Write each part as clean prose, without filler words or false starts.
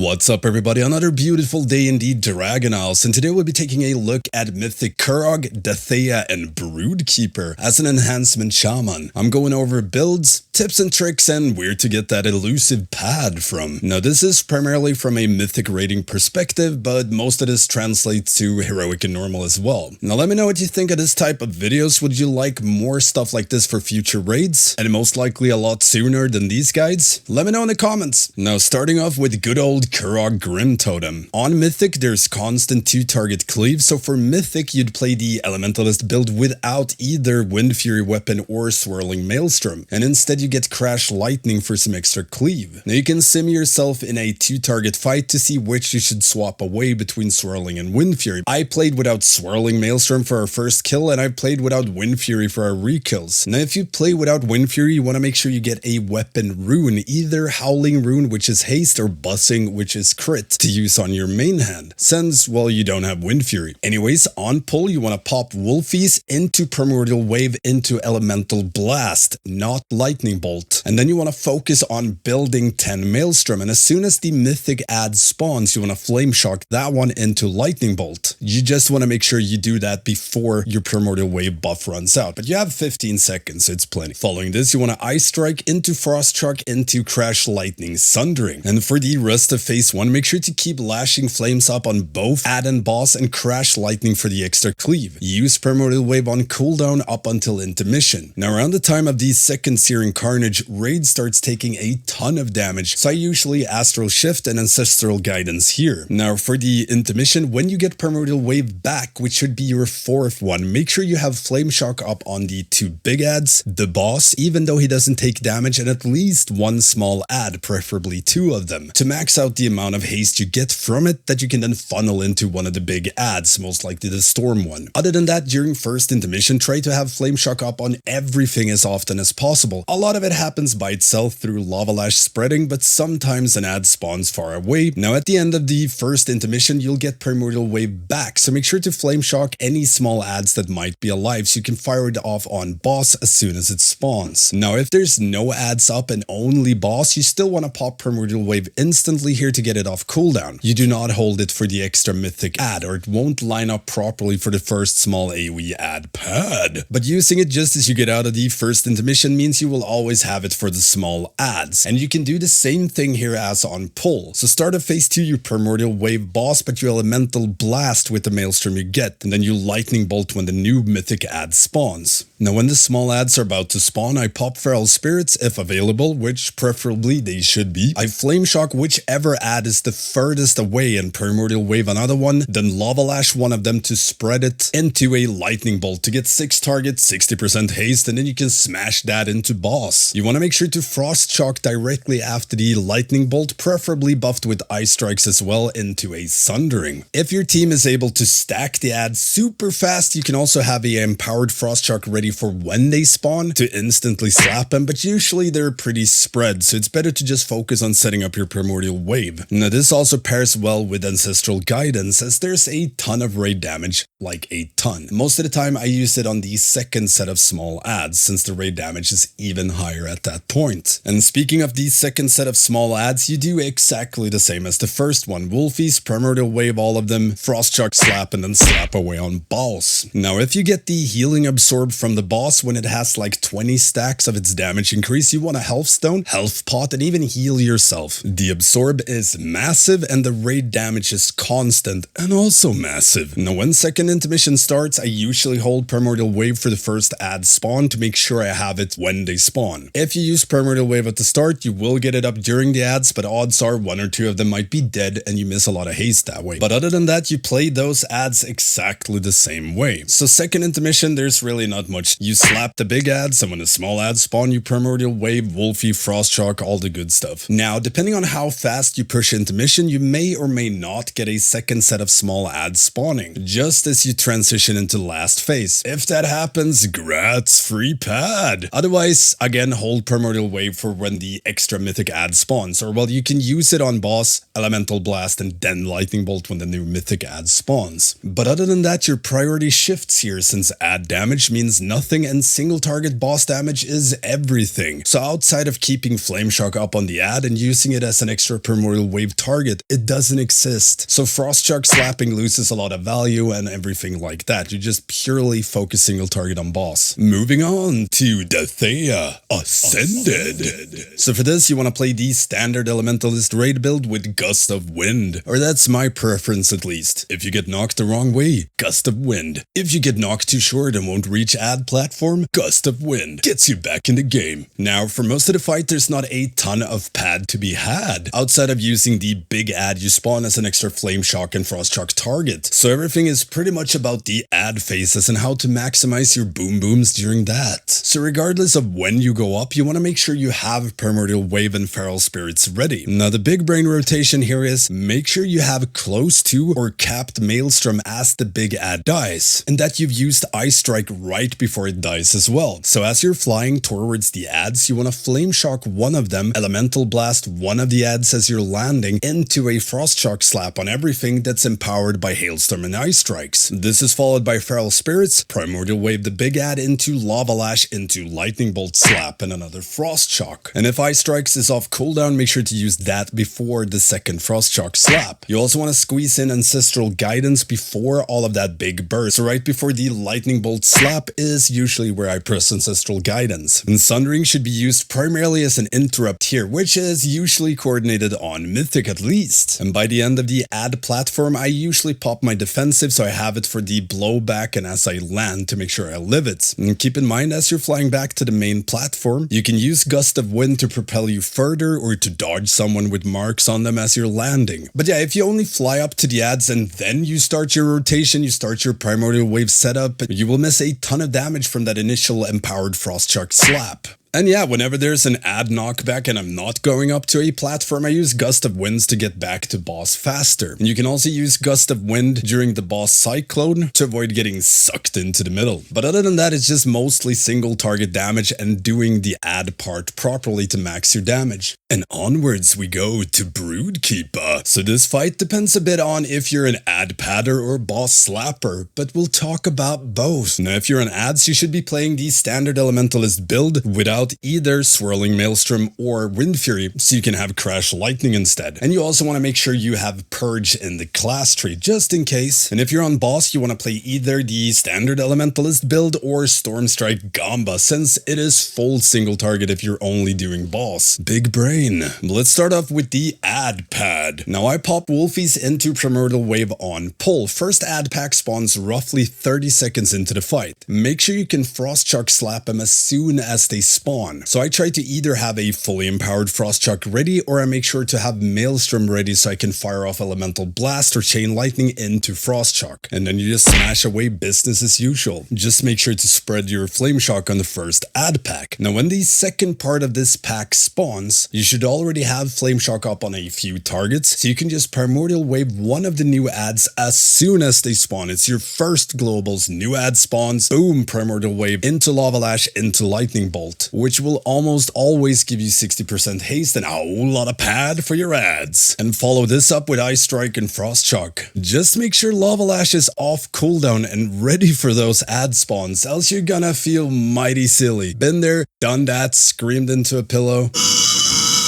What's up everybody, another beautiful day indeed, Dragonhouse, and today we'll be taking a look at Mythic Kurog, Dathea, and Broodkeeper as an Enhancement Shaman. I'm going over builds, tips and tricks, and where to get that elusive pad from. Now this is primarily from a Mythic rating perspective, but most of this translates to Heroic and Normal as well. Now let me know what you think of this type of videos. Would you like more stuff like this for future raids? And most likely a lot sooner than these guides? Let me know in the comments. Now starting off with good old Kurog Grim Totem. On Mythic, there's constant 2-target cleave, so for Mythic, you'd play the Elementalist build without either Wind Fury weapon or Swirling Maelstrom, and instead you get Crash Lightning for some extra cleave. Now you can sim yourself in a 2-target fight to see which you should swap away between Swirling and Wind Fury. I played without Swirling Maelstrom for our first kill, and I played without Wind Fury for our rekills. Now if you play without Wind Fury, you want to make sure you get a weapon rune, either Howling Rune, which is haste, or Buzzing, which is crit, to use on your main hand, since, well, you don't have Wind Fury. Anyways, on pull, you want to pop Wolfies into Primordial Wave into Elemental Blast, not Lightning Bolt. And then you want to focus on building 10 Maelstrom, and as soon as the Mythic ad spawns, you want to Flame Shock that one into Lightning Bolt. You just want to make sure you do that before your Primordial Wave buff runs out, but you have 15 seconds, so it's plenty. Following this, you want to Ice Strike into Frost Shock into Crash Lightning Sundering. And for the rest of phase 1, make sure to keep lashing flames up on both add-on boss and Crash Lightning for the extra cleave. Use Primordial Wave on cooldown up until intermission. Now around the time of the second Searing Carnage, raid starts taking a ton of damage, so I usually Astral Shift and Ancestral Guidance here. Now for the intermission, when you get Primordial Wave back, which should be your 4th one, make sure you have Flame Shock up on the 2 big adds, the boss, even though he doesn't take damage, and at least 1 small add, preferably 2 of them, to max out the amount of haste you get from it that you can then funnel into one of the big adds, most likely the Storm one. Other than that, during first intermission, try to have Flame Shock up on everything as often as possible. A lot of it happens by itself through Lava Lash spreading, but sometimes an ad spawns far away. Now at the end of the first intermission, you'll get Primordial Wave back, so make sure to Flame Shock any small adds that might be alive so you can fire it off on boss as soon as it spawns. Now if there's no adds up and only boss, you still want to pop Primordial Wave instantly here to get it off cooldown. You do not hold it for the extra Mythic ad, or it won't line up properly for the first small AoE ad pad. But using it just as you get out of the first intermission means you will always have it for the small ads. And you can do the same thing here as on pull. So start of phase 2, you Primordial Wave boss, but you Elemental Blast with the Maelstrom you get, and then you Lightning Bolt when the new Mythic ad spawns. Now when the small ads are about to spawn, I pop Feral Spirits if available, which preferably they should be. I Flame Shock whichever ad is the furthest away and Primordial Wave another one, then Lava Lash one of them to spread it into a Lightning Bolt to get 6 targets, 60% haste, and then you can smash that into boss. You want to make sure to Frost Shock directly after the Lightning Bolt, preferably buffed with Ice Strikes as well, into a Sundering. If your team is able to stack the ads super fast, you can also have a Empowered Frost Shock ready for when they spawn to instantly slap them, but usually they're pretty spread, so it's better to just focus on setting up your Primordial Wave. Now this also pairs well with Ancestral Guidance, as there's a ton of raid damage, like a ton. Most of the time I use it on the second set of small ads, since the raid damage is even higher at that point. And speaking of the second set of small ads, you do exactly the same as the first one. Wolfies, Primordial Wave all of them, Frost Shock slap, and then slap away on boss. Now if you get the Healing Absorb from the boss when it has like 20 stacks of its damage increase, you want a Health Stone, Health Pot, and even heal yourself. The Absorb is massive and the raid damage is constant and also massive. Now when second intermission starts, I usually hold Primordial Wave for the first ad spawn to make sure I have it when they spawn. If you use Primordial Wave at the start, you will get it up during the ads, but odds are 1 or 2 of them might be dead and you miss a lot of haste that way. But other than that, you play those ads exactly the same way. So second intermission, there's really not much. You slap the big ads, and when the small ads spawn, you Primordial Wave, Wolfie, Frost Shock, all the good stuff. Now, depending on how fast you push intermission, you may or may not get a second set of small ads spawning, just as you transition into last phase. If that happens, grats, free pad. Otherwise, again, hold Primordial Wave for when the extra Mythic ad spawns, or well, you can use it on boss, Elemental Blast, and then Lightning Bolt when the new Mythic ad spawns. But other than that, your priority shifts here, since ad damage means nothing and single target boss damage is everything. So outside of keeping Flame Shock up on the ad and using it as an extra primordial primordial wave target, it doesn't exist. So Frost Shock slapping loses a lot of value and everything like that. You just purely focus single target on boss. Moving on to Dathea Ascended. So for this, you want to play the standard Elementalist raid build with Gust of Wind, or that's my preference at least. If you get knocked the wrong way, Gust of Wind. If you get knocked too short and won't reach add platform, Gust of Wind gets you back in the game. Now, for most of the fight, there's not a ton of pad to be had, outside of using the big add you spawn as an extra Flame Shock and Frost Shock target. So everything is pretty much about the add phases and how to maximize your boom booms during that. So regardless of when you go up, you want to make sure you have Primordial Wave and Feral Spirits ready. Now the big brain rotation here is make sure you have close to or capped Maelstrom as the big add dies, and that you've used Ice Strike right before it dies as well. So as you're flying towards the adds, you want to Flame Shock one of them, Elemental Blast one of the adds as you're landing into a Frost Shock slap on everything that's empowered by Hailstorm and Ice Strikes. This is followed by Feral Spirits, Primordial Wave the big add into Lava Lash into Lightning Bolt slap and another Frost Shock. And if Ice Strikes is off cooldown, make sure to use that before the second Frost Shock slap. You also want to squeeze in Ancestral Guidance before all of that big burst. So right before the Lightning Bolt slap is usually where I press Ancestral Guidance. And Sundering should be used primarily as an interrupt here, which is usually coordinated on Mythic at least. And by the end of the add platform, I usually pop my defensive so I have it for the blowback and as I land to make sure I live it. And keep in mind, as you're flying back to the main platform, you can use Gust of Wind to propel you further or to dodge someone with marks on them as you're landing. But yeah, if you only fly up to the adds and then you start your rotation, you start your Primordial Wave setup, you will miss a ton of damage from that initial empowered Frost Shock slap. And yeah, whenever there's an add knockback and I'm not going up to a platform, I use Gust of Winds to get back to boss faster. And you can also use Gust of Wind during the boss Cyclone to avoid getting sucked into the middle. But other than that, it's just mostly single target damage and doing the add part properly to max your damage. And onwards we go to Broodkeeper. So this fight depends a bit on if you're an add padder or boss slapper, but we'll talk about both. Now if you're an adds, you should be playing the standard Elementalist build without either Swirling Maelstrom or Wind Fury, so you can have Crash Lightning instead. And you also want to make sure you have Purge in the class tree, just in case. And if you're on boss, you want to play either the standard Elementalist build or Stormstrike Gamba, since it is full single target if you're only doing boss. Big brain. Let's start off with the add pad. Now I pop Wolfies into Primordial Wave on pull. First add pack spawns roughly 30 seconds into the fight. Make sure you can Frost Shock slap them as soon as they spawn. So I try to either have a fully empowered Frost Shock ready, or I make sure to have Maelstrom ready so I can fire off Elemental Blast or Chain Lightning into Frost Shock. And then you just smash away business as usual. Just make sure to spread your Flame Shock on the first add pack. Now when the second part of this pack spawns, you should already have Flame Shock up on a few targets, so you can just Primordial Wave one of the new adds as soon as they spawn. It's your first globals, new add spawns, boom, Primordial Wave into Lava Lash into Lightning Bolt, which will almost always give you 60% haste and a whole lot of pad for your adds. And follow this up with Ice Strike and Frost Shock. Just make sure Lava Lash is off cooldown and ready for those add spawns, else you're gonna feel mighty silly. Been there, done that, screamed into a pillow.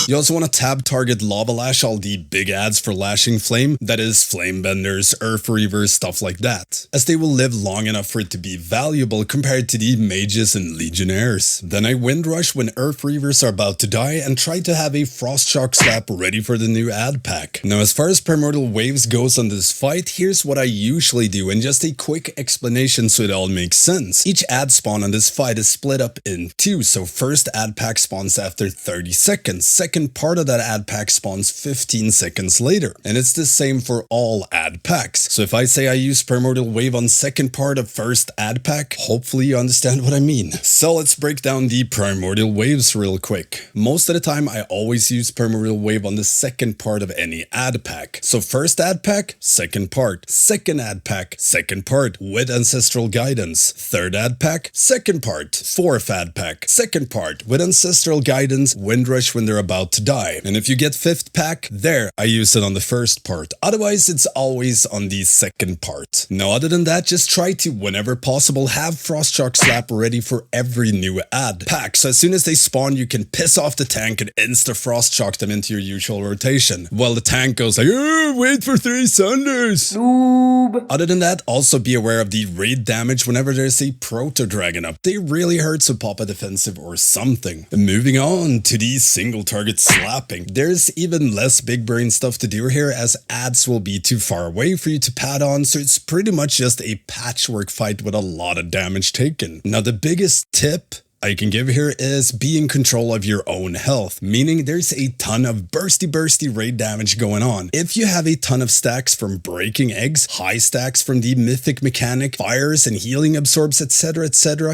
You also want to tab target Lava Lash all the big adds for Lashing Flame, that is Flame Benders, Earth Reavers, stuff like that, as they will live long enough for it to be valuable compared to the Mages and Legionnaires. Then I Wind Rush when Earth Reavers are about to die and try to have a Frost Shock slap ready for the new add pack. Now as far as Primordial Waves goes on this fight, here's what I usually do, and just a quick explanation so it all makes sense. Each add spawn on this fight is split up in two, so first add pack spawns after 30 seconds, second part of that add pack spawns 15 seconds later, and it's the same for all add packs. So if I say I use Primordial Wave on second part of first add pack, hopefully you understand what I mean. So let's break down the Primordial Waves real quick. Most of the time I always use Primordial Wave on the second part of any add pack. So first add pack, second part, second add pack, second part with Ancestral Guidance, third add pack, second part, fourth add pack, second part with Ancestral Guidance, Wind Rush when they're about about to die. And if you get 5th pack, there, I use it on the first part. Otherwise, it's always on the second part. Now, other than that, just try to, whenever possible, have Frost Shock Slap ready for every new add pack. So as soon as they spawn, you can piss off the tank and insta-Frost Shock them into your usual rotation. While the tank goes like, oh, wait for 3 Sunders. Noob. Other than that, also be aware of the raid damage whenever there's a Proto Dragon up. They really hurt, so pop a defensive or something. And moving on to the single target slapping. There's even less big brain stuff to do here, as adds will be too far away for you to pad on, so it's pretty much just a patchwork fight with a lot of damage taken. Now, the biggest tip I can give here is be in control of your own health, meaning there's a ton of bursty raid damage going on. If you have a ton of stacks from breaking eggs, high stacks from the mythic mechanic, fires and healing absorbs, etc,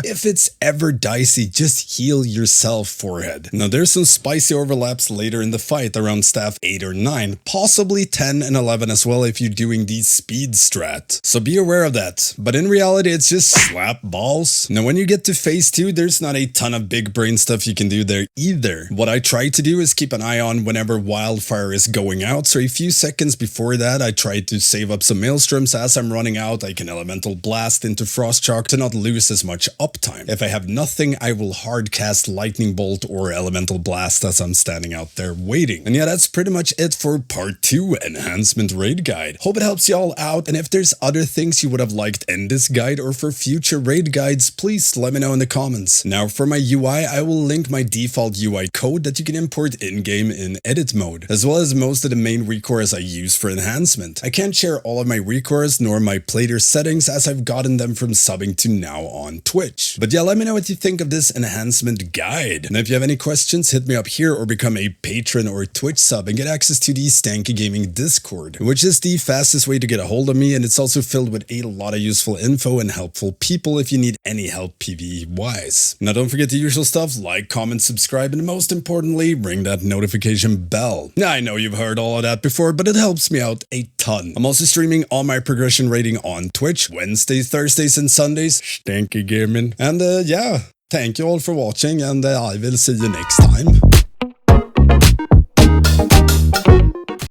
if it's ever dicey, just heal yourself, forehead. Now there's some spicy overlaps later in the fight around staff 8 or 9, possibly 10 and 11 as well if you're doing the speed strat. So be aware of that. But in reality, it's just slap balls. Now when you get to phase 2, there's not a ton of big brain stuff you can do there either. What I try to do is keep an eye on whenever wildfire is going out, so a few seconds before that I try to save up some maelstroms. As I'm running out, I can elemental blast into Frost Shock to not lose as much uptime. If I have nothing, I will hard cast lightning bolt or elemental blast as I'm standing out there waiting. And yeah, that's pretty much it for part 2 enhancement raid guide. Hope it helps you all out, and if there's other things you would have liked in this guide or for future raid guides, please let me know in the comments. Now for my UI, I will link my default UI code that you can import in-game in edit mode, as well as most of the main Weakauras I use for enhancement. I can't share all of my Weakauras nor my plater settings, as I've gotten them from subbing to now on Twitch. But yeah, let me know what you think of this enhancement guide. And if you have any questions, hit me up here or become a patron or Twitch sub and get access to the Stankie Gaming Discord, which is the fastest way to get a hold of me, and it's also filled with a lot of useful info and helpful people if you need any help PvE wise. Now don't forget the usual stuff, like, comment, subscribe, and most importantly, ring that notification bell. Now I know you've heard all of that before, but it helps me out a ton. I'm also streaming all my progression rating on Twitch, Wednesdays, Thursdays, and Sundays, Stankie Gaming. And yeah, thank you all for watching, and I will see you next time.